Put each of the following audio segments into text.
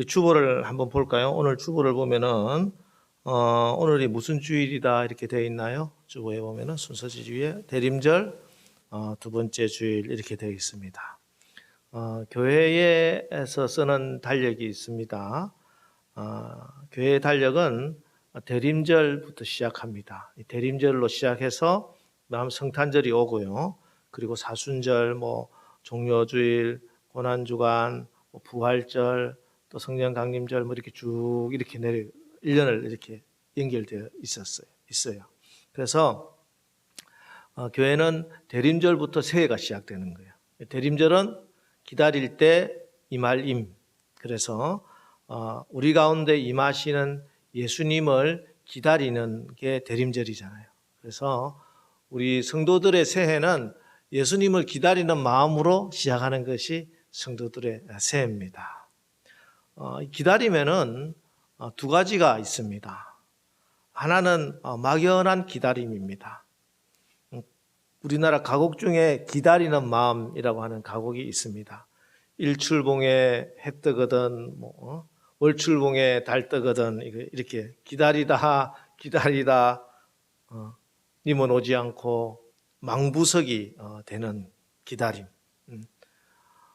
주보를 한번 볼까요? 오늘 주보를 보면은 오늘이 무슨 주일이다 이렇게 되어 있나요? 주보에 보면은 순서지 위에 대림절 두 번째 주일 이렇게 되어 있습니다. 교회에서 쓰는 달력이 있습니다. 교회 달력은 대림절부터 시작합니다. 대림절로 시작해서 다음 성탄절이 오고요. 그리고 사순절, 종려주일, 고난주간, 부활절, 또 성령 강림절 이렇게 쭉 이렇게 1년을 이렇게 연결되어 있어요. 그래서 교회는 대림절부터 새해가 시작되는 거예요. 대림절은 기다릴 때 임할. 그래서 우리 가운데 임하시는 예수님을 기다리는 게 대림절이잖아요. 그래서 우리 성도들의 새해는 예수님을 기다리는 마음으로 시작하는 것이 성도들의 새해입니다. 기다리면은 두 가지가 있습니다. 하나는 막연한 기다림입니다. 우리나라 가곡 중에 기다리는 마음이라고 하는 가곡이 있습니다. 일출봉에 해 뜨거든, 월출봉에 달 뜨거든, 이렇게 기다리다, 님은 오지 않고 망부석이 되는 기다림.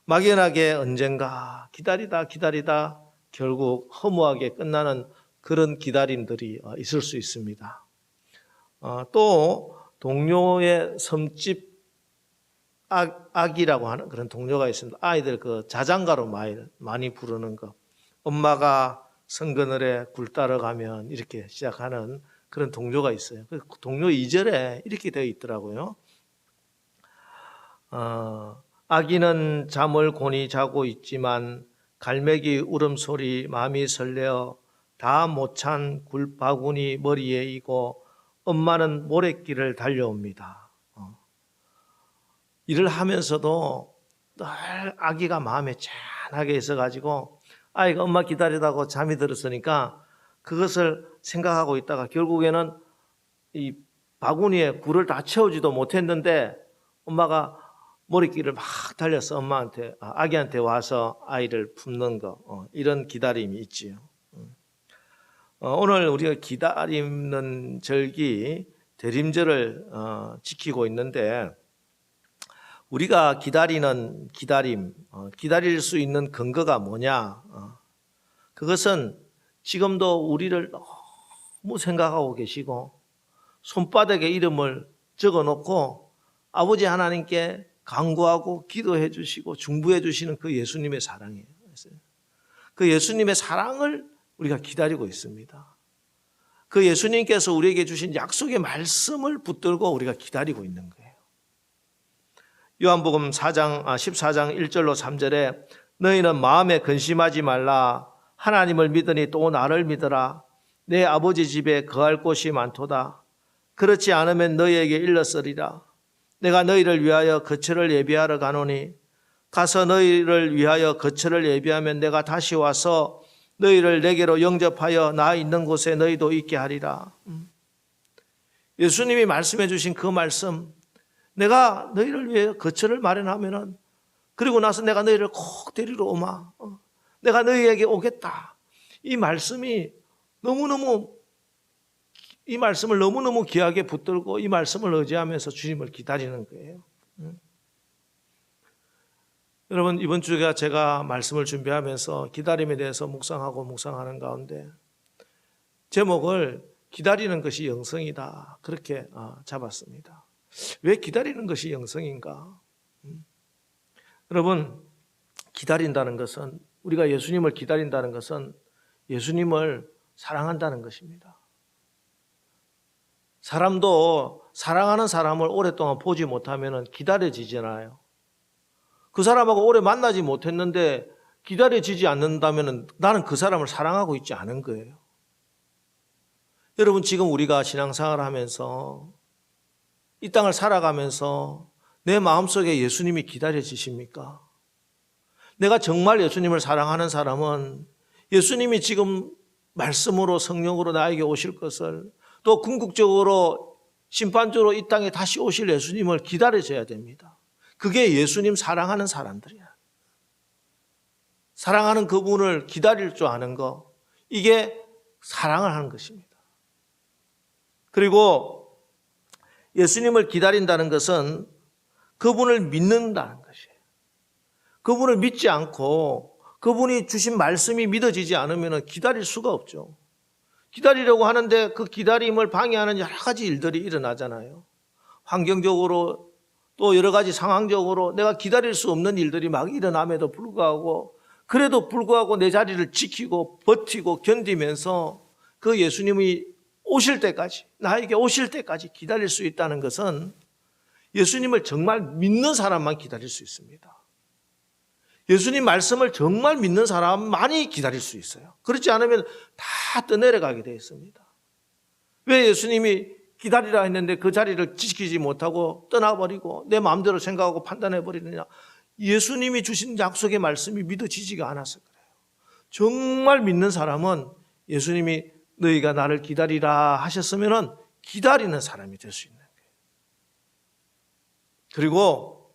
막연하게 언젠가 기다리다 결국 허무하게 끝나는 그런 기다림들이 있을 수 있습니다. 또 동료의 섬집 악이라고 하는 그런 동료가 있습니다. 아이들 그 자장가로 많이 부르는 거. 엄마가 성그늘에 굴 따러 가면 이렇게 시작하는 그런 동료가 있어요. 그 동료 2절에 이렇게 되어 있더라고요. 아기는 잠을 곤히 자고 있지만 갈매기 울음소리 마음이 설레어 다 못 찬 굴바구니 머리에 이고 엄마는 모래길을 달려옵니다. 일을 하면서도 늘 아기가 마음에 짠하게 있어가지고 아이가 엄마 기다리다고 잠이 들었으니까 그것을 생각하고 있다가 결국에는 이 바구니에 굴을 다 채우지도 못했는데 엄마가 머리길을 막 달려서 아기한테 와서 아이를 품는 거, 이런 기다림이 있지요. 오늘 우리가 기다리는 절기 대림절을 지키고 있는데 우리가 기다리는 기다림, 기다릴 수 있는 근거가 뭐냐? 그것은 지금도 우리를 너무 생각하고 계시고 손바닥에 이름을 적어놓고 아버지 하나님께 간구하고 기도해 주시고 중보해 주시는 그 예수님의 사랑이에요. 그 예수님의 사랑을 우리가 기다리고 있습니다. 그 예수님께서 우리에게 주신 약속의 말씀을 붙들고 우리가 기다리고 있는 거예요. 요한복음 14장 1절로 3절에 너희는 마음에 근심하지 말라. 하나님을 믿으니 또 나를 믿으라. 내 아버지 집에 거할 곳이 많도다. 그렇지 않으면 너희에게 일렀으리라. 내가 너희를 위하여 거처를 예비하러 가노니 가서 너희를 위하여 거처를 예비하면 내가 다시 와서 너희를 내게로 영접하여 나 있는 곳에 너희도 있게 하리라. 예수님이 말씀해 주신 그 말씀, 내가 너희를 위해 거처를 마련하면은 그리고 나서 내가 너희를 꼭 데리러 오마. 내가 너희에게 오겠다. 이 말씀을 너무너무 귀하게 붙들고 이 말씀을 의지하면서 주님을 기다리는 거예요. 여러분, 이번 주에 제가 말씀을 준비하면서 기다림에 대해서 묵상하는 가운데 제목을 기다리는 것이 영성이다 그렇게 잡았습니다. 왜 기다리는 것이 영성인가? 여러분, 기다린다는 것은, 우리가 예수님을 기다린다는 것은 예수님을 사랑한다는 것입니다. 사람도 사랑하는 사람을 오랫동안 보지 못하면 기다려지잖아요. 그 사람하고 오래 만나지 못했는데 기다려지지 않는다면 나는 그 사람을 사랑하고 있지 않은 거예요. 여러분, 지금 우리가 신앙생활을 하면서 이 땅을 살아가면서 내 마음속에 예수님이 기다려지십니까? 내가 정말 예수님을 사랑하는 사람은 예수님이 지금 말씀으로 성령으로 나에게 오실 것을, 또 궁극적으로 심판주로 이 땅에 다시 오실 예수님을 기다려줘야 됩니다. 그게 예수님 사랑하는 사람들이야. 사랑하는 그분을 기다릴 줄 아는 거, 이게 사랑을 하는 것입니다. 그리고 예수님을 기다린다는 것은 그분을 믿는다는 것이에요. 그분을 믿지 않고 그분이 주신 말씀이 믿어지지 않으면 기다릴 수가 없죠. 기다리려고 하는데 그 기다림을 방해하는 여러 가지 일들이 일어나잖아요. 환경적으로 또 여러 가지 상황적으로 내가 기다릴 수 없는 일들이 막 일어남에도 불구하고, 그래도 불구하고 내 자리를 지키고 버티고 견디면서 그 예수님이 오실 때까지, 나에게 오실 때까지 기다릴 수 있다는 것은 예수님을 정말 믿는 사람만 기다릴 수 있습니다. 예수님 말씀을 정말 믿는 사람만이 기다릴 수 있어요. 그렇지 않으면 다 떠내려가게 되어 있습니다. 왜 예수님이 기다리라 했는데 그 자리를 지키지 못하고 떠나버리고 내 마음대로 생각하고 판단해버리느냐? 예수님이 주신 약속의 말씀이 믿어지지가 않아서 그래요. 정말 믿는 사람은 예수님이 너희가 나를 기다리라 하셨으면 기다리는 사람이 될 수 있는 거예요. 그리고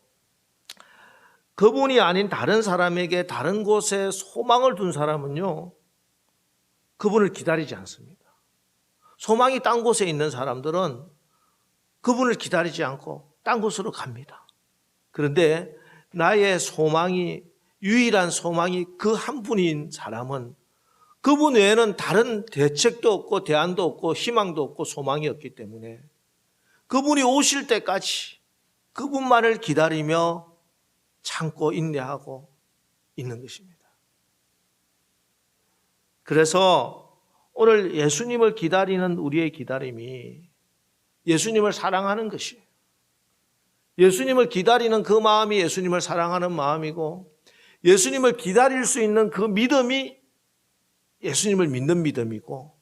그분이 아닌 다른 사람에게 다른 곳에 소망을 둔 사람은요, 그분을 기다리지 않습니다. 소망이 딴 곳에 있는 사람들은 그분을 기다리지 않고 딴 곳으로 갑니다. 그런데 나의 소망이, 유일한 소망이 그 한 분인 사람은 그분 외에는 다른 대책도 없고 대안도 없고 희망도 없고 소망이 없기 때문에 그분이 오실 때까지 그분만을 기다리며 참고 인내하고 있는 것입니다. 그래서 오늘 예수님을 기다리는 우리의 기다림이 예수님을 사랑하는 것이에요. 예수님을 기다리는 그 마음이 예수님을 사랑하는 마음이고, 예수님을 기다릴 수 있는 그 믿음이 예수님을 믿는 믿음이고,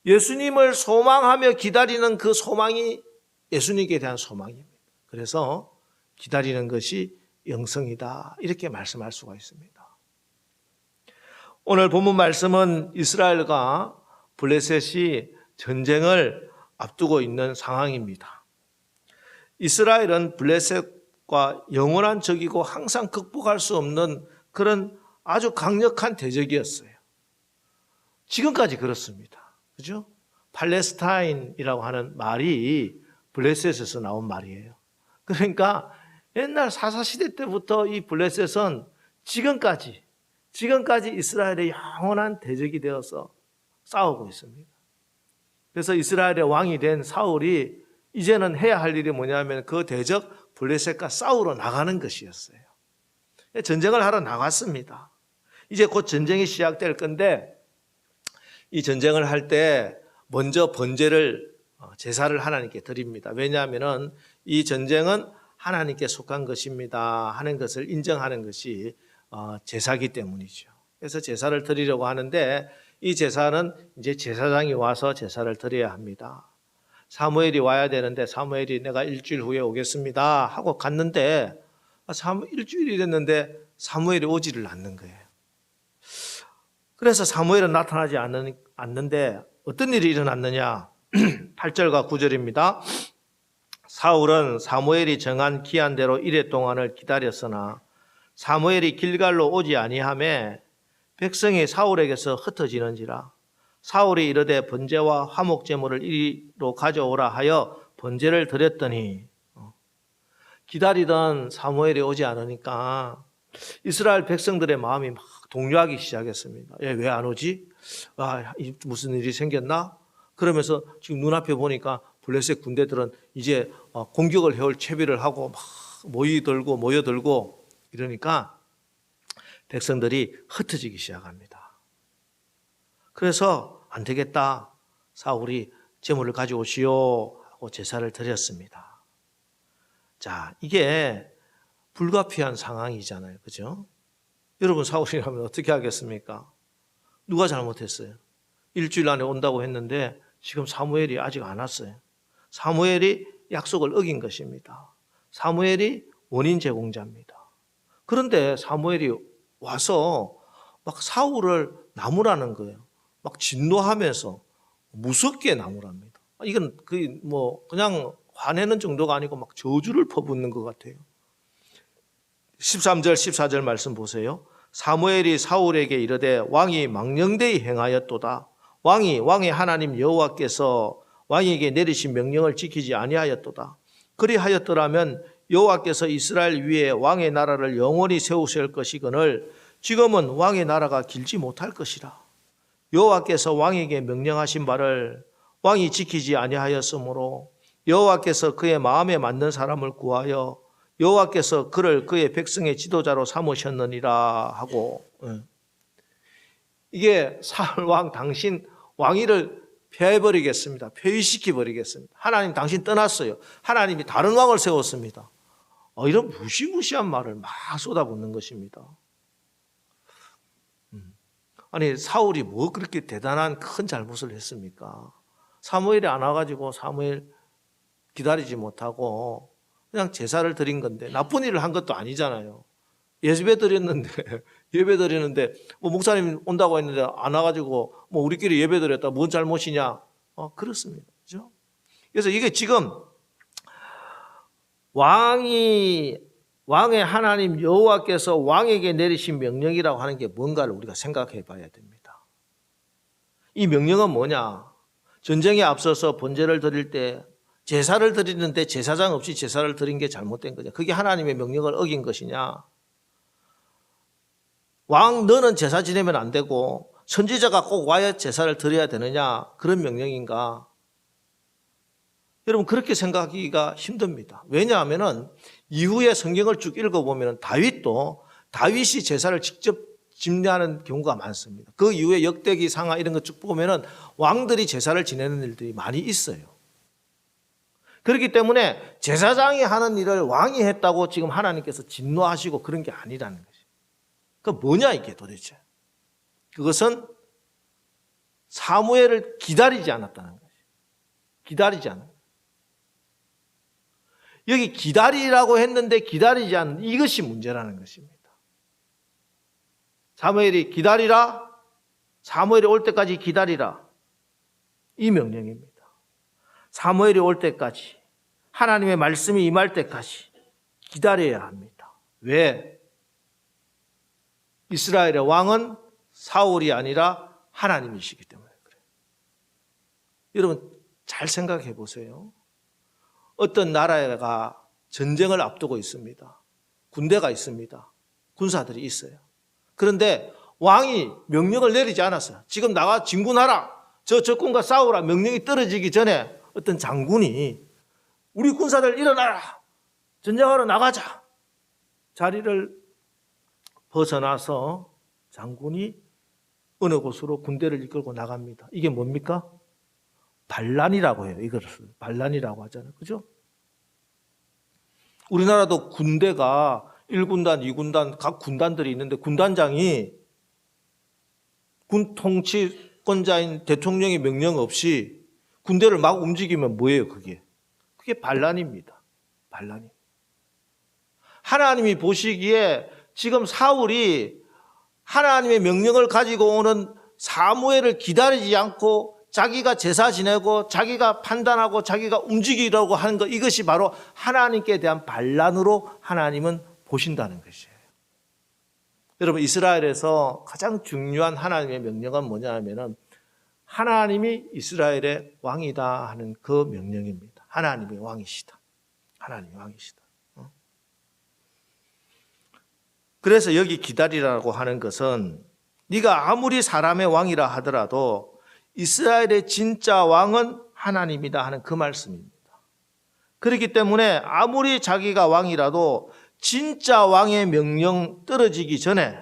예수님을 소망하며 기다리는 그 소망이 예수님께 대한 소망입니다. 그래서 기다리는 것이 영성이다, 이렇게 말씀할 수가 있습니다. 오늘 본문 말씀은 이스라엘과 블레셋이 전쟁을 앞두고 있는 상황입니다. 이스라엘은 블레셋과 영원한 적이고 항상 극복할 수 없는 그런 아주 강력한 대적이었어요. 지금까지 그렇습니다. 그죠? 팔레스타인이라고 하는 말이 블레셋에서 나온 말이에요. 그러니까 옛날 사사시대 때부터 이 블레셋은 지금까지 이스라엘의 영원한 대적이 되어서 싸우고 있습니다. 그래서 이스라엘의 왕이 된 사울이 이제는 해야 할 일이 뭐냐면 그 대적 블레셋과 싸우러 나가는 것이었어요. 전쟁을 하러 나갔습니다. 이제 곧 전쟁이 시작될 건데, 이 전쟁을 할 때 먼저 번제를, 제사를 하나님께 드립니다. 왜냐하면 이 전쟁은 하나님께 속한 것입니다 하는 것을 인정하는 것이 제사기 때문이죠. 그래서 제사를 드리려고 하는데, 이 제사는 이제 제사장이 와서 제사를 드려야 합니다. 사무엘이 와야 되는데 사무엘이 내가 일주일 후에 오겠습니다 하고 갔는데, 일주일이 됐는데 사무엘이 오지를 않는 거예요. 그래서 사무엘은 나타나지 않는데 어떤 일이 일어났느냐? 8절과 9절입니다. 사울은 사무엘이 정한 기한대로 이레 동안을 기다렸으나 사무엘이 길갈로 오지 아니하매 백성이 사울에게서 흩어지는지라. 사울이 이르되 번제와 화목제물을 이리로 가져오라 하여 번제를 드렸더니, 기다리던 사무엘이 오지 않으니까 이스라엘 백성들의 마음이 막 동요하기 시작했습니다. 왜 안 오지? 무슨 일이 생겼나? 그러면서 지금 눈앞에 보니까 블레셋 군대들은 이제 공격을 해올 채비를 하고 막 모여들고 이러니까 백성들이 흩어지기 시작합니다. 그래서 안 되겠다, 사울이 제물을 가져오시오 하고 제사를 드렸습니다. 자, 이게 불가피한 상황이잖아요. 그죠? 여러분, 사울이라면 어떻게 하겠습니까? 누가 잘못했어요? 일주일 안에 온다고 했는데 지금 사무엘이 아직 안 왔어요. 사무엘이 약속을 어긴 것입니다. 사무엘이 원인 제공자입니다. 그런데 사무엘이 와서 막 사울을 나무라는 거예요. 막 진노하면서 무섭게 나무랍니다. 이건 그냥 화내는 정도가 아니고 막 저주를 퍼붓는 것 같아요. 13절, 14절 말씀 보세요. 사무엘이 사울에게 이르되 왕이 망령되이 행하였도다. 왕의 하나님 여호와께서 왕에게 내리신 명령을 지키지 아니하였도다. 그리하였더라면 여호와께서 이스라엘 위에 왕의 나라를 영원히 세우실 것이거늘 지금은 왕의 나라가 길지 못할 것이라. 여호와께서 왕에게 명령하신 바를 왕이 지키지 아니하였으므로 여호와께서 그의 마음에 맞는 사람을 구하여 여호와께서 그를 그의 백성의 지도자로 삼으셨느니라 하고, 이게 사울 왕 당신 왕위를 폐해버리겠습니다. 폐위시켜버리겠습니다. 하나님 당신 떠났어요. 하나님이 다른 왕을 세웠습니다. 이런 무시무시한 말을 막 쏟아붓는 것입니다. 아니 사울이 뭐 그렇게 대단한 큰 잘못을 했습니까? 사무엘이 안 와가지고 사무엘 기다리지 못하고 그냥 제사를 드린 건데 나쁜 일을 한 것도 아니잖아요. 예배 드렸는데 뭐 목사님 온다고 했는데 안 와가지고 뭐 우리끼리 예배 드렸다 뭔 잘못이냐? 그렇습니다. 그죠? 그래서 이게 지금 왕의 하나님 여호와께서 왕에게 내리신 명령이라고 하는 게 뭔가를 우리가 생각해 봐야 됩니다. 이 명령은 뭐냐? 전쟁에 앞서서 번제를 드릴 때 제사를 드리는데 제사장 없이 제사를 드린 게 잘못된 거냐? 그게 하나님의 명령을 어긴 것이냐? 왕 너는 제사 지내면 안 되고 선지자가 꼭 와야 제사를 드려야 되느냐? 그런 명령인가? 여러분 그렇게 생각하기가 힘듭니다. 왜냐하면 이후에 성경을 쭉 읽어보면 다윗이 제사를 직접 집례하는 경우가 많습니다. 그 이후에 역대기 상하 이런 거 쭉 보면 왕들이 제사를 지내는 일들이 많이 있어요. 그렇기 때문에 제사장이 하는 일을 왕이 했다고 지금 하나님께서 진노하시고 그런 게 아니라는 것이에요. 그 뭐냐 이게 도대체. 그것은 사무엘을 기다리지 않았다는 것이에요. 기다리지 않은. 여기 기다리라고 했는데 기다리지 않는 이것이 문제라는 것입니다. 사무엘이 기다리라. 사무엘이 올 때까지 기다리라. 이 명령입니다. 사무엘이 올 때까지 하나님의 말씀이 임할 때까지 기다려야 합니다. 왜? 이스라엘의 왕은 사울이 아니라 하나님이시기 때문에 그래요. 여러분 잘 생각해 보세요. 어떤 나라가 전쟁을 앞두고 있습니다. 군대가 있습니다. 군사들이 있어요. 그런데 왕이 명령을 내리지 않았어요. 지금 나가 진군하라. 저 적군과 싸우라. 명령이 떨어지기 전에 어떤 장군이 우리 군사들 일어나라. 전쟁하러 나가자. 자리를 벗어나서 장군이 어느 곳으로 군대를 이끌고 나갑니다. 이게 뭡니까? 반란이라고 해요. 이것을 반란이라고 하잖아요. 그죠? 우리나라도 군대가 1군단, 2군단 각 군단들이 있는데 군단장이 군 통치권자인 대통령의 명령 없이 군대를 막 움직이면 뭐예요, 그게? 그게 반란입니다. 반란이. 하나님이 보시기에 지금 사울이 하나님의 명령을 가지고 오는 사무엘을 기다리지 않고 자기가 제사 지내고 자기가 판단하고 자기가 움직이려고 하는 것, 이것이 바로 하나님께 대한 반란으로 하나님은 보신다는 것이에요. 여러분 이스라엘에서 가장 중요한 하나님의 명령은 뭐냐 하면은 하나님이 이스라엘의 왕이다 하는 그 명령입니다. 하나님이 왕이시다. 하나님이 왕이시다. 그래서 여기 기다리라고 하는 것은 네가 아무리 사람의 왕이라 하더라도 이스라엘의 진짜 왕은 하나님이다 하는 그 말씀입니다. 그렇기 때문에 아무리 자기가 왕이라도 진짜 왕의 명령 떨어지기 전에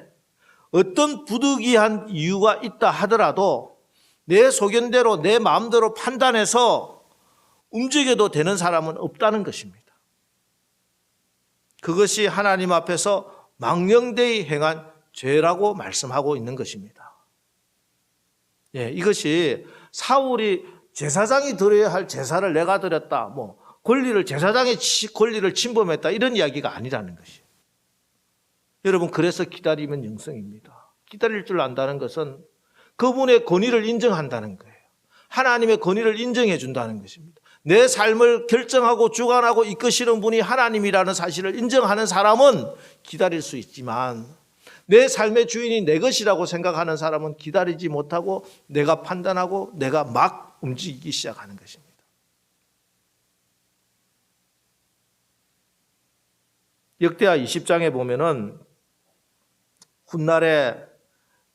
어떤 부득이한 이유가 있다 하더라도 내 소견대로 내 마음대로 판단해서 움직여도 되는 사람은 없다는 것입니다. 그것이 하나님 앞에서 망령되이 행한 죄라고 말씀하고 있는 것입니다. 예, 이것이 사울이 제사장이 드려야 할 제사를 내가 드렸다, 제사장의 권리를 침범했다, 이런 이야기가 아니라는 것이에요. 여러분, 그래서 기다리면 영성입니다. 기다릴 줄 안다는 것은 그분의 권위를 인정한다는 거예요. 하나님의 권위를 인정해 준다는 것입니다. 내 삶을 결정하고 주관하고 이끄시는 분이 하나님이라는 사실을 인정하는 사람은 기다릴 수 있지만 내 삶의 주인이 내 것이라고 생각하는 사람은 기다리지 못하고 내가 판단하고 내가 막 움직이기 시작하는 것입니다. 역대하 20장에 보면은 훗날에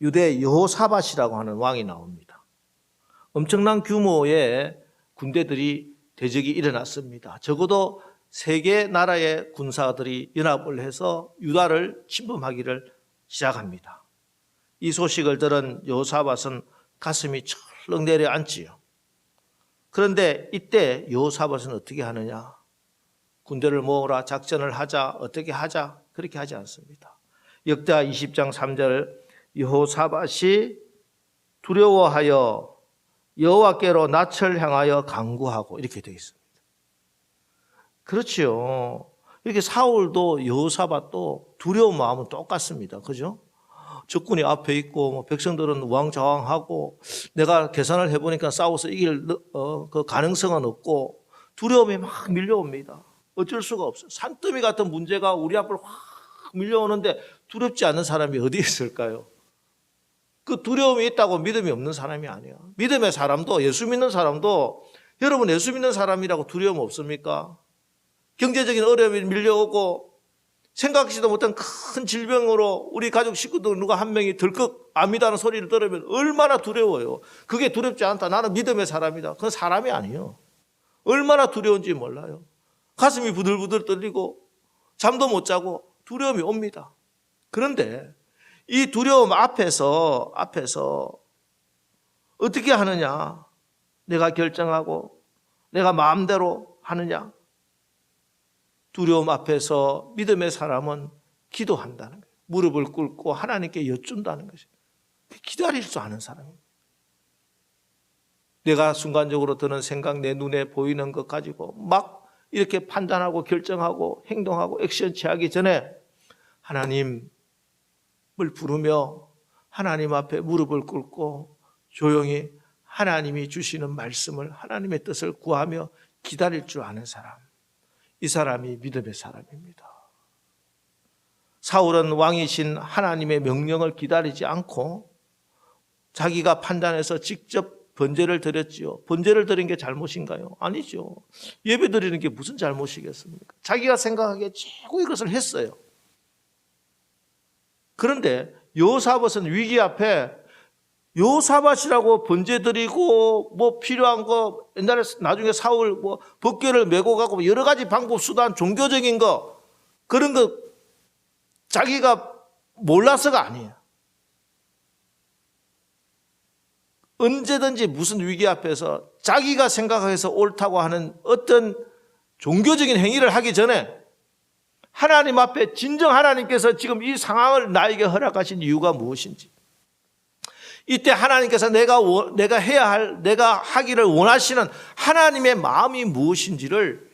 유대 여호사밧이라고 하는 왕이 나옵니다. 엄청난 규모의 군대들이 대적이 일어났습니다. 적어도 3개 나라의 군사들이 연합을 해서 유다를 침범하기를 시작합니다. 이 소식을 들은 여호사밧은 가슴이 철렁 내려앉지요. 그런데 이때 여호사밧은 어떻게 하느냐? 군대를 모으라, 작전을 하자, 어떻게 하자, 그렇게 하지 않습니다. 역대하 20장 3절, 여호사밧이 두려워하여 여호와께로 낯을 향하여 간구하고, 이렇게 되어 있습니다. 그렇지요. 이렇게 사울도 여호사밧도 두려운 마음은 똑같습니다. 그죠? 적군이 앞에 있고 백성들은 우왕좌왕하고 내가 계산을 해보니까 싸워서 이길 그 가능성은 없고 두려움이 막 밀려옵니다. 어쩔 수가 없어요. 산더미 같은 문제가 우리 앞을 확 밀려오는데 두렵지 않은 사람이 어디 있을까요? 그 두려움이 있다고 믿음이 없는 사람이 아니야. 믿음의 사람도, 예수 믿는 사람도, 여러분 예수 믿는 사람이라고 두려움 없습니까? 경제적인 어려움이 밀려오고 생각지도 못한 큰 질병으로 우리 가족 식구들 누가 한 명이 덜컥 암이다는 소리를 들으면 얼마나 두려워요. 그게 두렵지 않다. 나는 믿음의 사람이다. 그건 사람이 아니에요. 얼마나 두려운지 몰라요. 가슴이 부들부들 떨리고 잠도 못 자고 두려움이 옵니다. 그런데 이 두려움 앞에서 어떻게 하느냐? 내가 결정하고 내가 마음대로 하느냐? 두려움 앞에서 믿음의 사람은 기도한다는 거예요. 무릎을 꿇고 하나님께 여쭌다는 것이에요. 기다릴 줄 아는 사람입니다. 내가 순간적으로 드는 생각, 내 눈에 보이는 것 가지고 막 이렇게 판단하고 결정하고 행동하고 액션 취하기 전에 하나님을 부르며 하나님 앞에 무릎을 꿇고 조용히 하나님이 주시는 말씀을, 하나님의 뜻을 구하며 기다릴 줄 아는 사람, 이 사람이 믿음의 사람입니다. 사울은 왕이신 하나님의 명령을 기다리지 않고 자기가 판단해서 직접 번제를 드렸지요. 번제를 드린 게 잘못인가요? 아니죠. 예배 드리는 게 무슨 잘못이겠습니까? 자기가 생각하기에 최고의 것을 했어요. 그런데 여호사밧은 위기 앞에 여호사밧이라고 번제 드리고 뭐 필요한 거 옛날에 나중에 사울 뭐 법궤를 메고 가고 여러 가지 방법 수단 종교적인 거 그런 거 자기가 몰라서가 아니에요. 언제든지 무슨 위기 앞에서 자기가 생각해서 옳다고 하는 어떤 종교적인 행위를 하기 전에 하나님 앞에 진정 하나님께서 지금 이 상황을 나에게 허락하신 이유가 무엇인지, 이때 하나님께서 내가 해야 할, 내가 하기를 원하시는 하나님의 마음이 무엇인지를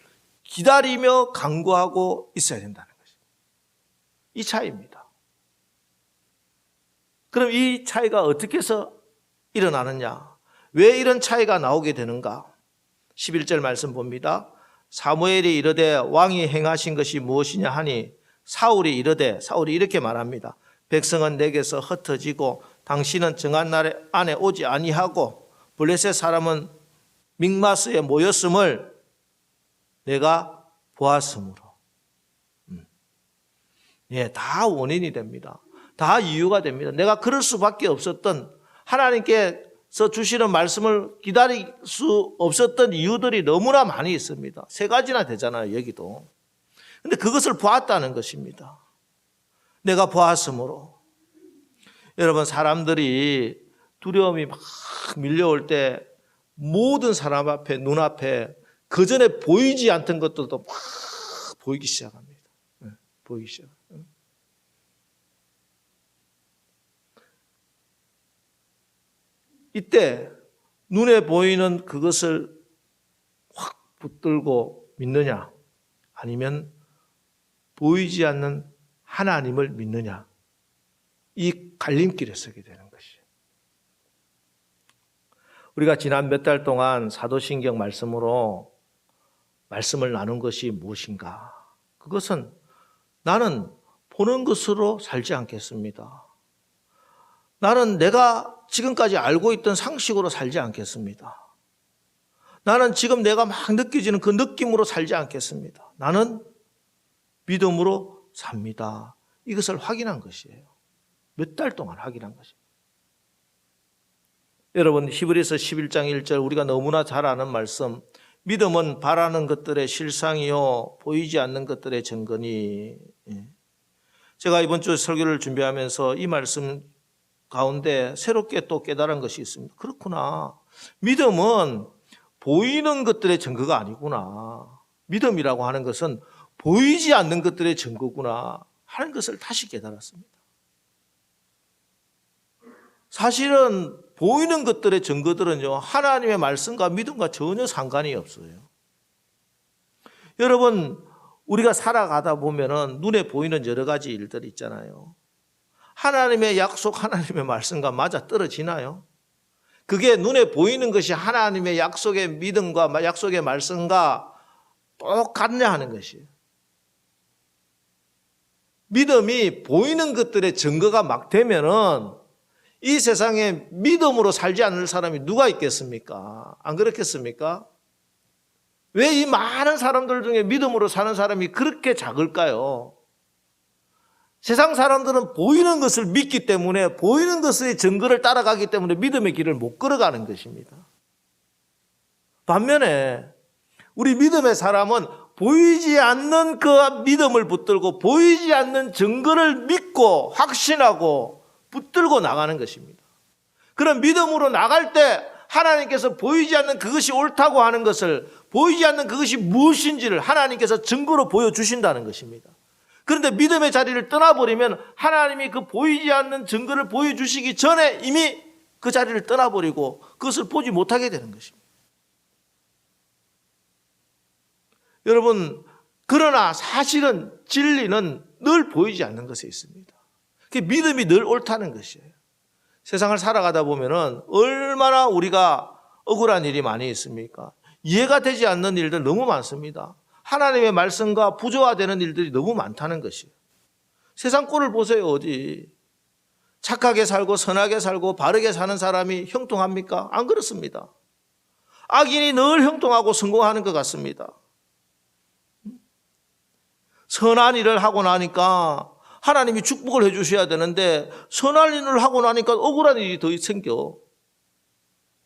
기다리며 간구하고 있어야 된다는 것입니다. 이 차이입니다. 그럼 이 차이가 어떻게 해서 일어나느냐? 왜 이런 차이가 나오게 되는가? 11절 말씀 봅니다. 사무엘이 이르되 왕이 행하신 것이 무엇이냐 하니 사울이 이렇게 말합니다. 백성은 내게서 흩어지고 당신은 정한 날 안에 오지 아니하고 블레셋 사람은 믹마스에 모였음을 내가 보았으므로. 예, 다 원인이 됩니다. 다 이유가 됩니다. 내가 그럴 수밖에 없었던, 하나님께서 주시는 말씀을 기다릴 수 없었던 이유들이 너무나 많이 있습니다. 3가지나 되잖아요, 여기도. 근데 그것을 보았다는 것입니다. 내가 보았으므로. 여러분, 사람들이 두려움이 막 밀려올 때 모든 사람 앞에, 눈앞에 그전에 보이지 않던 것들도 막 보이기 시작합니다. 보이기 시작합니다. 이때 눈에 보이는 그것을 확 붙들고 믿느냐, 아니면 보이지 않는 하나님을 믿느냐, 이 갈림길에 서게 되는 것이에요. 우리가 지난 몇 달 동안 사도신경 말씀으로 말씀을 나눈 것이 무엇인가? 그것은 나는 보는 것으로 살지 않겠습니다. 나는 내가 지금까지 알고 있던 상식으로 살지 않겠습니다. 나는 지금 내가 막 느껴지는 그 느낌으로 살지 않겠습니다. 나는 믿음으로 삽니다. 이것을 확인한 것이에요. 몇 달 동안 확인한 것입니다. 여러분, 히브리서 11장 1절 우리가 너무나 잘 아는 말씀, 믿음은 바라는 것들의 실상이요 보이지 않는 것들의 증거니. 제가 이번 주 설교를 준비하면서 이 말씀 가운데 새롭게 또 깨달은 것이 있습니다. 그렇구나. 믿음은 보이는 것들의 증거가 아니구나. 믿음이라고 하는 것은 보이지 않는 것들의 증거구나 하는 것을 다시 깨달았습니다. 사실은 보이는 것들의 증거들은요, 하나님의 말씀과 믿음과 전혀 상관이 없어요. 여러분, 우리가 살아가다 보면은 눈에 보이는 여러 가지 일들이 있잖아요. 하나님의 약속, 하나님의 말씀과 맞아 떨어지나요? 그게 눈에 보이는 것이 하나님의 약속의 믿음과 약속의 말씀과 똑같냐 하는 것이에요. 믿음이 보이는 것들의 증거가 막 되면은 이 세상에 믿음으로 살지 않을 사람이 누가 있겠습니까? 안 그렇겠습니까? 왜 이 많은 사람들 중에 믿음으로 사는 사람이 그렇게 작을까요? 세상 사람들은 보이는 것을 믿기 때문에 보이는 것의 증거를 따라가기 때문에 믿음의 길을 못 걸어가는 것입니다. 반면에 우리 믿음의 사람은 보이지 않는 그 믿음을 붙들고 보이지 않는 증거를 믿고 확신하고 붙들고 나가는 것입니다. 그런 믿음으로 나갈 때 하나님께서 보이지 않는 그것이 옳다고 하는 것을, 보이지 않는 그것이 무엇인지를 하나님께서 증거로 보여주신다는 것입니다. 그런데 믿음의 자리를 떠나버리면 하나님이 그 보이지 않는 증거를 보여주시기 전에 이미 그 자리를 떠나버리고 그것을 보지 못하게 되는 것입니다. 여러분, 그러나 사실은 진리는 늘 보이지 않는 것에 있습니다. 그 믿음이 늘 옳다는 것이에요. 세상을 살아가다 보면은 얼마나 우리가 억울한 일이 많이 있습니까? 이해가 되지 않는 일들 너무 많습니다. 하나님의 말씀과 부조화되는 일들이 너무 많다는 것이에요. 세상 꼴을 보세요. 어디 착하게 살고 선하게 살고 바르게 사는 사람이 형통합니까? 안 그렇습니다. 악인이 늘 형통하고 성공하는 것 같습니다. 선한 일을 하고 나니까 하나님이 축복을 해 주셔야 되는데 선한 일을 하고 나니까 억울한 일이 더 생겨.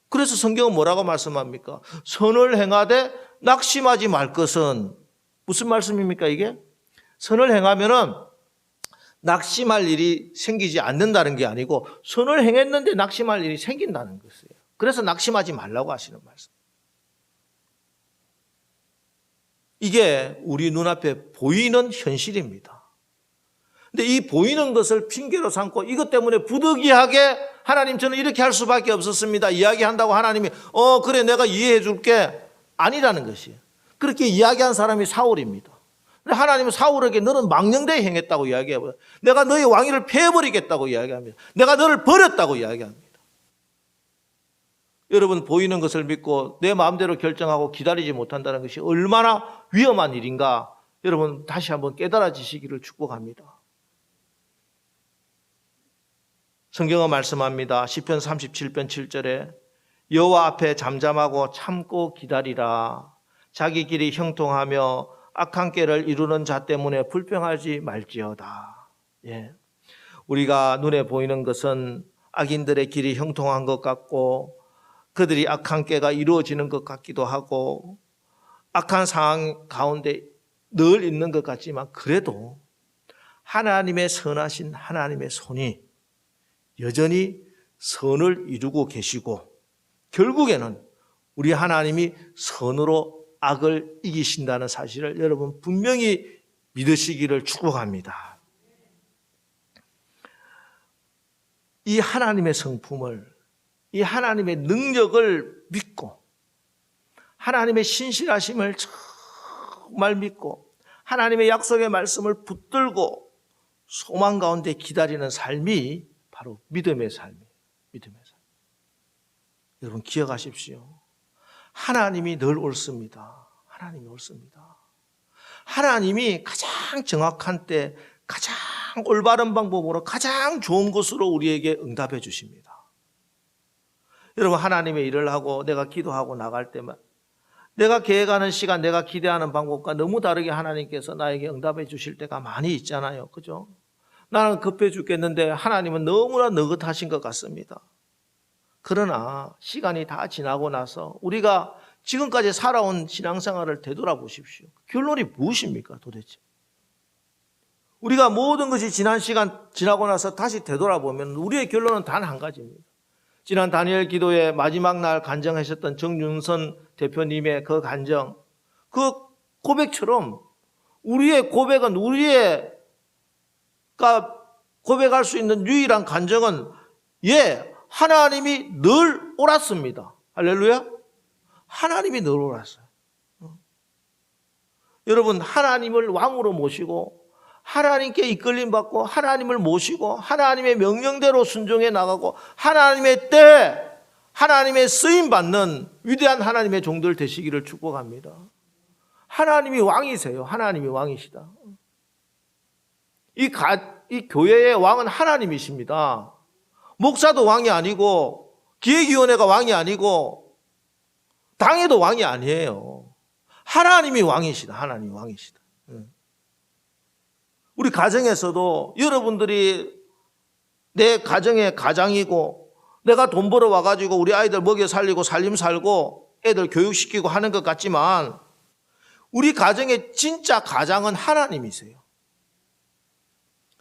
그래서 성경은 뭐라고 말씀합니까? 선을 행하되 낙심하지 말 것은, 무슨 말씀입니까 이게? 선을 행하면은 낙심할 일이 생기지 않는다는 게 아니고 선을 행했는데 낙심할 일이 생긴다는 것이에요. 그래서 낙심하지 말라고 하시는 말씀. 이게 우리 눈앞에 보이는 현실입니다. 근데 이 보이는 것을 핑계로 삼고 이것 때문에 부득이하게 하나님 저는 이렇게 할 수밖에 없었습니다 이야기한다고 하나님이 그래 내가 이해해 줄게 아니라는 것이에요. 그렇게 이야기한 사람이 사울입니다. 근데 하나님은 사울에게 너는 망령되이 행했다고 이야기해요. 내가 너의 왕위를 패해버리겠다고 이야기합니다. 내가 너를 버렸다고 이야기합니다. 여러분, 보이는 것을 믿고 내 마음대로 결정하고 기다리지 못한다는 것이 얼마나 위험한 일인가 여러분 다시 한번 깨달아지시기를 축복합니다. 성경은 말씀합니다. 시편 37편 7절에 여호와 앞에 잠잠하고 참고 기다리라. 자기 길이 형통하며 악한 꾀를 이루는 자 때문에 불평하지 말지어다. 예. 우리가 눈에 보이는 것은 악인들의 길이 형통한 것 같고 그들이 악한 꾀가 이루어지는 것 같기도 하고 악한 상황 가운데 늘 있는 것 같지만 그래도 하나님의 선하신 하나님의 손이 여전히 선을 이루고 계시고 결국에는 우리 하나님이 선으로 악을 이기신다는 사실을 여러분 분명히 믿으시기를 축복합니다. 이 하나님의 성품을, 이 하나님의 능력을 믿고 하나님의 신실하심을 정말 믿고 하나님의 약속의 말씀을 붙들고 소망 가운데 기다리는 삶이 바로 믿음의 삶이에요. 믿음의 삶. 여러분 기억하십시오. 하나님이 늘 옳습니다. 하나님이 옳습니다. 하나님이 가장 정확한 때 가장 올바른 방법으로 가장 좋은 것으로 우리에게 응답해 주십니다. 여러분, 하나님의 일을 하고 내가 기도하고 나갈 때만 내가 계획하는 시간, 내가 기대하는 방법과 너무 다르게 하나님께서 나에게 응답해 주실 때가 많이 있잖아요. 그죠? 나는 급해 죽겠는데 하나님은 너무나 느긋하신 것 같습니다. 그러나 시간이 다 지나고 나서 우리가 지금까지 살아온 신앙생활을 되돌아보십시오. 결론이 무엇입니까 도대체? 우리가 모든 것이 지난 시간 지나고 나서 다시 되돌아보면 우리의 결론은 단 한 가지입니다. 지난 다니엘 기도의 마지막 날 간증하셨던 정윤선 대표님의 그 간증, 그 고백처럼 우리의 고백은 우리가 고백할 수 있는 유일한 간증은 하나님이 늘 옳았습니다. 할렐루야. 하나님이 늘 옳았어요. 여러분, 하나님을 왕으로 모시고 하나님께 이끌림 받고 하나님을 모시고 하나님의 명령대로 순종해 나가고 하나님의 때에 하나님의 쓰임 받는 위대한 하나님의 종들 되시기를 축복합니다. 하나님이 왕이세요. 하나님이 왕이시다. 이 교회의 왕은 하나님이십니다. 목사도 왕이 아니고 기획위원회가 왕이 아니고 당에도 왕이 아니에요. 하나님이 왕이시다. 하나님이 왕이시다. 우리 가정에서도 여러분들이 내 가정의 가장이고 내가 돈 벌어 와가지고 우리 아이들 먹여 살리고 살림 살고 애들 교육시키고 하는 것 같지만 우리 가정의 진짜 가장은 하나님이세요.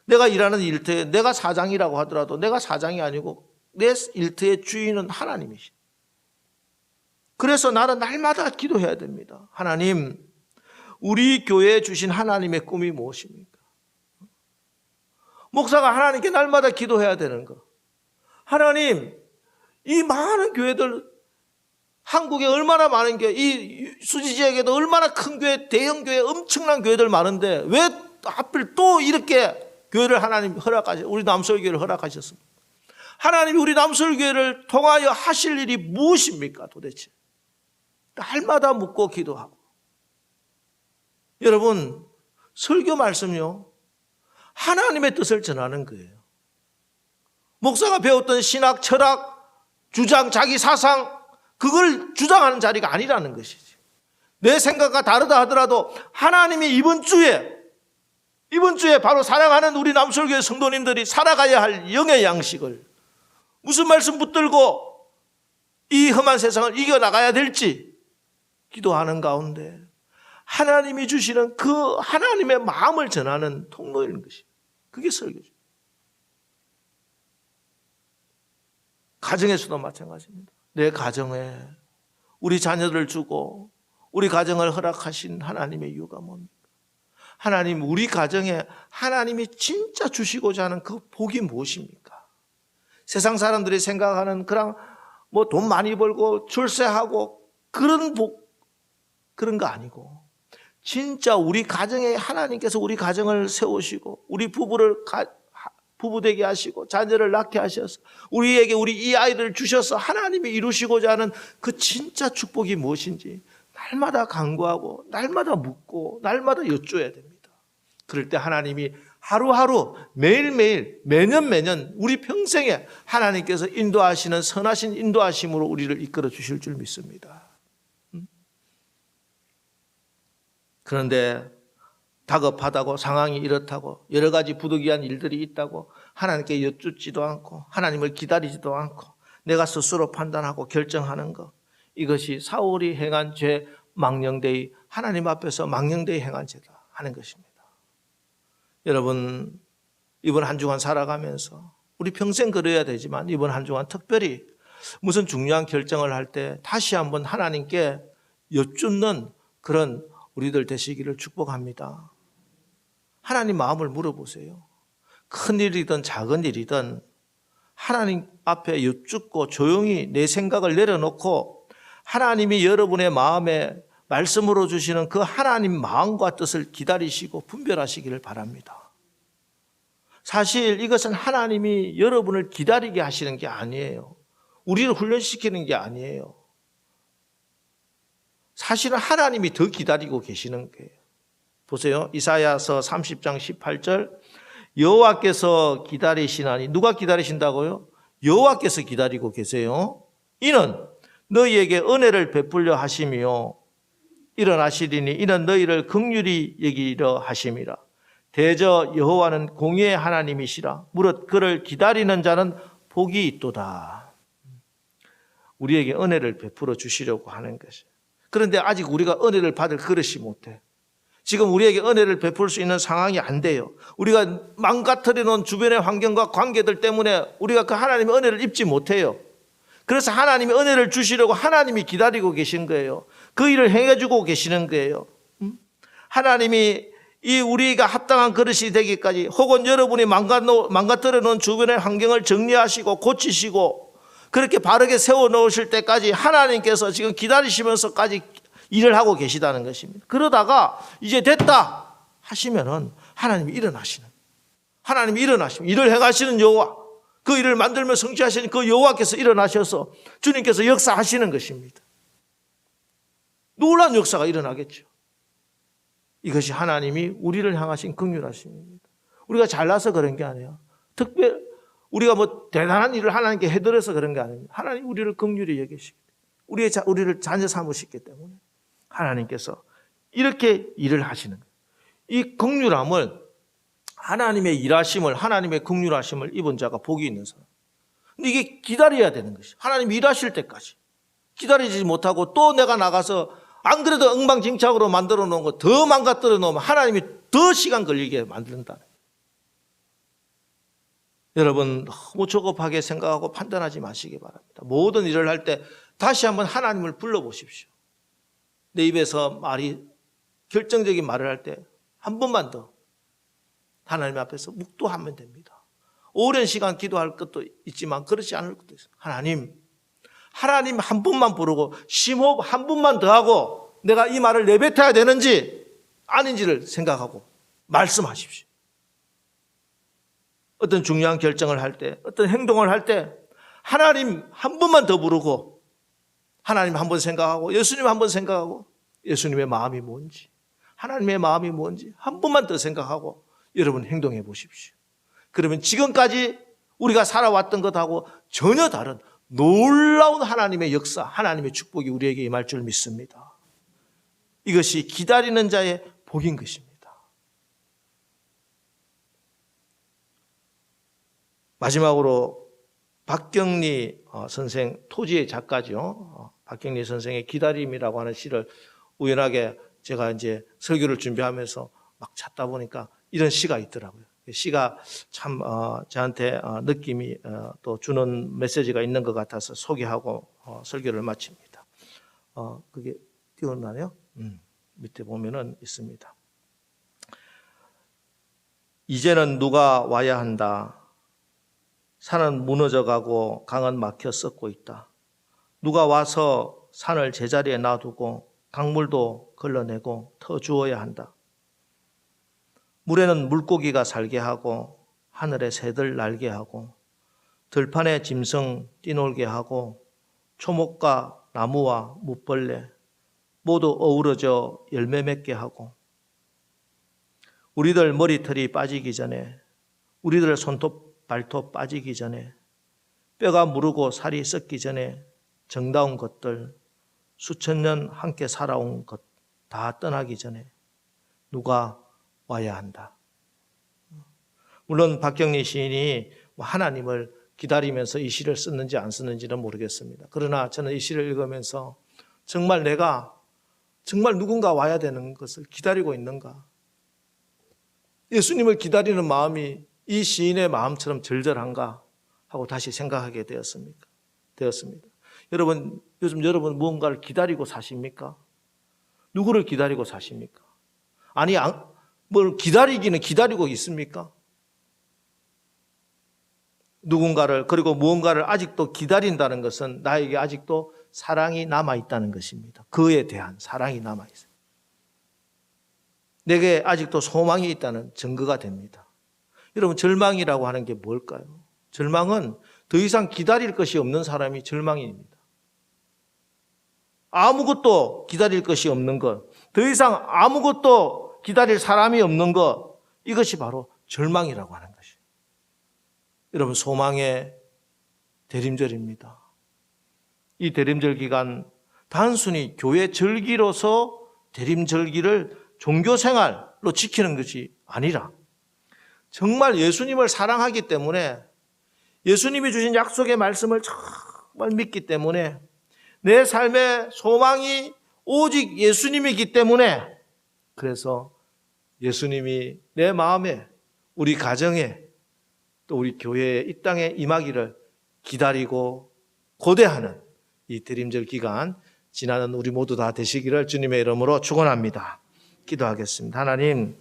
내가 일하는 일터에 내가 사장이라고 하더라도 내가 사장이 아니고 내 일터의 주인은 하나님이시다. 그래서 나는 날마다 기도해야 됩니다. 하나님, 우리 교회에 주신 하나님의 꿈이 무엇입니까? 목사가 하나님께 날마다 기도해야 되는 거. 하나님, 이 많은 교회들, 한국에 얼마나 많은 교회, 이 수지 지역에도 얼마나 큰 교회, 대형 교회, 엄청난 교회들 많은데 왜 하필 또 이렇게 교회를 하나님 우리 남설교회를 허락하셨습니까? 하나님이 우리 남설교회를 통하여 하실 일이 무엇입니까 도대체? 날마다 묻고 기도하고. 여러분, 설교 말씀요, 하나님의 뜻을 전하는 거예요. 목사가 배웠던 신학, 철학, 주장, 자기 사상, 그걸 주장하는 자리가 아니라는 것이지. 내 생각과 다르다 하더라도 하나님이 이번 주에 바로 사랑하는 우리 남설교회 성도님들이 살아가야 할 영의 양식을 무슨 말씀 붙들고 이 험한 세상을 이겨나가야 될지 기도하는 가운데 하나님이 주시는 그 하나님의 마음을 전하는 통로인 것이, 그게 설교죠. 가정에서도 마찬가지입니다. 내 가정에 우리 자녀들을 주고 우리 가정을 허락하신 하나님의 이유가 뭡니까? 하나님, 우리 가정에 하나님이 진짜 주시고자 하는 그 복이 무엇입니까? 세상 사람들이 생각하는 그런 돈 많이 벌고 출세하고 그런 복, 그런 거 아니고 진짜 우리 가정에 하나님께서 우리 가정을 세우시고 우리 부부를 부부 되게 하시고 자녀를 낳게 하셔서 우리에게 우리 이 아이를 주셔서 하나님이 이루시고자 하는 그 진짜 축복이 무엇인지 날마다 간구하고 날마다 묻고 날마다 여쭤야 됩니다. 그럴 때 하나님이 하루하루 매일매일 매년 우리 평생에 하나님께서 인도하시는 선하신 인도하심으로 우리를 이끌어 주실 줄 믿습니다. 그런데 다급하다고 상황이 이렇다고 여러 가지 부득이한 일들이 있다고 하나님께 여쭙지도 않고 하나님을 기다리지도 않고 내가 스스로 판단하고 결정하는 것, 이것이 사울이 행한 죄 망령되이 하나님 앞에서 망령되이 행한 죄다 하는 것입니다. 여러분, 이번 한 주간 살아가면서 우리 평생 그래야 되지만 이번 한 주간 특별히 무슨 중요한 결정을 할 때 다시 한번 하나님께 여쭙는 그런 우리들 되시기를 축복합니다. 하나님 마음을 물어보세요. 큰 일이든 작은 일이든 하나님 앞에 여쭙고 조용히 내 생각을 내려놓고 하나님이 여러분의 마음에 말씀으로 주시는 그 하나님 마음과 뜻을 기다리시고 분별하시기를 바랍니다. 사실 이것은 하나님이 여러분을 기다리게 하시는 게 아니에요. 우리를 훈련시키는 게 아니에요. 사실은 하나님이 더 기다리고 계시는 거예요. 보세요. 이사야서 30장 18절. 여호와께서 기다리시나니, 누가 기다리신다고요? 여호와께서 기다리고 계세요. 이는 너희에게 은혜를 베풀려 하심이요 일어나시리니 이는 너희를 긍휼히 여기려 하심이라. 대저 여호와는 공의의 하나님이시라. 무릇 그를 기다리는 자는 복이 있도다. 우리에게 은혜를 베풀어 주시려고 하는 것이. 그런데 아직 우리가 은혜를 받을 그릇이 못해. 지금 우리에게 은혜를 베풀 수 있는 상황이 안 돼요. 우리가 망가뜨려 놓은 주변의 환경과 관계들 때문에 우리가 그 하나님의 은혜를 입지 못해요. 그래서 하나님이 은혜를 주시려고 하나님이 기다리고 계신 거예요. 그 일을 행해주고 계시는 거예요. 하나님이 이 우리가 합당한 그릇이 되기까지, 혹은 여러분이 망가뜨려 놓은 주변의 환경을 정리하시고 고치시고 그렇게 바르게 세워놓으실 때까지 하나님께서 지금 기다리시면서까지 일을 하고 계시다는 것입니다. 그러다가 이제 됐다 하시면은 하나님이 일어나시는, 하나님이 일어나시면 일을 행하시는 여호와, 그 일을 만들며 성취하시는 그 여호와께서 일어나셔서 주님께서 역사하시는 것입니다. 놀라운 역사가 일어나겠죠. 이것이 하나님이 우리를 향하신 긍휼하심입니다. 우리가 잘나서 그런 게 아니에요. 특별 우리가 뭐 대단한 일을 하나님께 해드려서 그런 게 아닙니다. 하나님 우리를 긍휼히 여기시기 때문에, 우리를 자녀 삼으시기 때문에 하나님께서 이렇게 일을 하시는 거예요. 이 긍휼함을, 하나님의 일하심을, 하나님의 긍휼하심을 입은 자가 복이 있는 사람. 근데 이게 기다려야 되는 것이, 하나님 일하실 때까지 기다리지 못하고 또 내가 나가서 안 그래도 엉망진창으로 만들어 놓은 거 더 망가뜨려 놓으면 하나님이 더 시간 걸리게 만든다. 여러분 너무 조급하게 생각하고 판단하지 마시기 바랍니다. 모든 일을 할 때 다시 한번 하나님을 불러보십시오. 내 입에서 결정적인 말을 할 때 한 번만 더 하나님 앞에서 묵도하면 됩니다. 오랜 시간 기도할 것도 있지만 그렇지 않을 것도 있어요. 하나님 한 분만 부르고 심호흡 한 분만 더 하고 내가 이 말을 내뱉어야 되는지 아닌지를 생각하고 말씀하십시오. 어떤 중요한 결정을 할 때, 어떤 행동을 할 때 하나님 한 번만 더 부르고, 하나님 한 번 생각하고, 예수님 한 번 생각하고, 예수님의 마음이 뭔지, 하나님의 마음이 뭔지 한 번만 더 생각하고 여러분 행동해 보십시오. 그러면 지금까지 우리가 살아왔던 것하고 전혀 다른 놀라운 하나님의 역사, 하나님의 축복이 우리에게 임할 줄 믿습니다. 이것이 기다리는 자의 복인 것입니다. 마지막으로 박경리 선생, 토지의 작가죠. 박경리 선생의 기다림이라고 하는 시를 우연하게 제가 이제 설교를 준비하면서 막 찾다 보니까 이런 시가 있더라고요. 시가 참 저한테 느낌이 또 주는 메시지가 있는 것 같아서 소개하고 설교를 마칩니다. 그게 띄워나요? 밑에 보면은 있습니다. 이제는 누가 와야 한다. 산은 무너져가고 강은 막혀 썩고 있다. 누가 와서 산을 제자리에 놔두고 강물도 걸러내고 터주어야 한다. 물에는 물고기가 살게 하고 하늘에 새들 날게 하고 들판에 짐승 뛰놀게 하고 초목과 나무와 뭇벌레 모두 어우러져 열매 맺게 하고 우리들 머리털이 빠지기 전에, 우리들 손톱 발톱 빠지기 전에, 뼈가 무르고 살이 썩기 전에 정다운 것들, 수천 년 함께 살아온 것 다 떠나기 전에 누가 와야 한다. 물론 박경리 시인이 하나님을 기다리면서 이 시를 썼는지 안 썼는지는 모르겠습니다. 그러나 저는 이 시를 읽으면서 정말 내가 정말 누군가 와야 되는 것을 기다리고 있는가? 예수님을 기다리는 마음이 이 시인의 마음처럼 절절한가 하고 다시 생각하게 되었습니다. 여러분, 요즘 여러분 무언가를 기다리고 사십니까? 누구를 기다리고 사십니까? 아니, 뭘 기다리기는 기다리고 있습니까? 누군가를, 그리고 무언가를 아직도 기다린다는 것은 나에게 아직도 사랑이 남아있다는 것입니다. 그에 대한 사랑이 남아있어요. 내게 아직도 소망이 있다는 증거가 됩니다. 여러분, 절망이라고 하는 게 뭘까요? 절망은 더 이상 기다릴 것이 없는 사람이 절망입니다. 아무것도 기다릴 것이 없는 것, 더 이상 아무것도 기다릴 사람이 없는 것, 이것이 바로 절망이라고 하는 것이에요. 여러분, 소망의 대림절입니다. 이 대림절 기간 단순히 교회 절기로서 대림절기를 종교생활로 지키는 것이 아니라 정말 예수님을 사랑하기 때문에, 예수님이 주신 약속의 말씀을 정말 믿기 때문에, 내 삶의 소망이 오직 예수님이기 때문에, 그래서 예수님이 내 마음에, 우리 가정에, 또 우리 교회에, 이 땅에 임하기를 기다리고 고대하는 이 대림절 기간 지나는 우리 모두 다 되시기를 주님의 이름으로 축원합니다. 기도하겠습니다. 하나님,